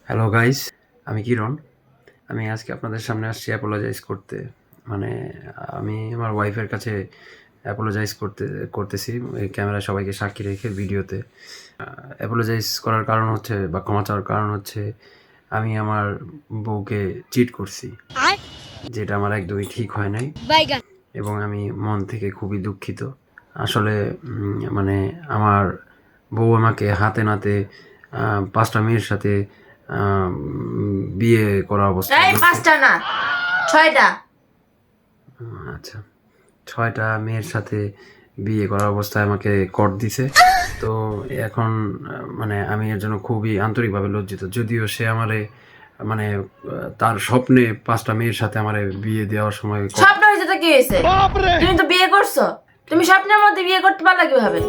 Hello guys, আমি কিরণ। আমি আজকে আপনাদের সামনে আসছি অ্যাপোলোজাইজ করতে। মানে আমি আমার ওয়াইফের কাছে অ্যাপোলোজাইজ করতেছি এই ক্যামেরায় সবাইকে সাক্ষী রেখে ভিডিওতে। অ্যাপোলোজাইজ করার কারণ হচ্ছে বা ক্ষমা চাওয়ার কারণ হচ্ছে আমি আমার বউকে চিট করছি, যেটা আমার একদমই ঠিক হয় নাই এবং আমি মন থেকে খুবই দুঃখিত। আসলে মানে আমার বউ আমাকে হাতে নাতে ৫টা মেয়ের সাথে বিয়ে করা অবস্থায় এই 5টা না 6টা। আচ্ছা, ৬টা মেয়ের সাথে বিয়ে করা অবস্থায় আমাকে কর দিছে। তো এখন মানে আমি এর জন্য খুবই আন্তরিকভাবে লজ্জিত। যদিও সে আমারে মানে তার স্বপ্নে ৫টা মেয়ের সাথে আমারে বিয়ে দেওয়ার সময় স্বপ্ন হয়েছে তো কি হয়েছে? তুমি তো বিয়ে করছো, তুমি স্বপ্নের মধ্যে বিয়ে করতে পারলা কিভাবে?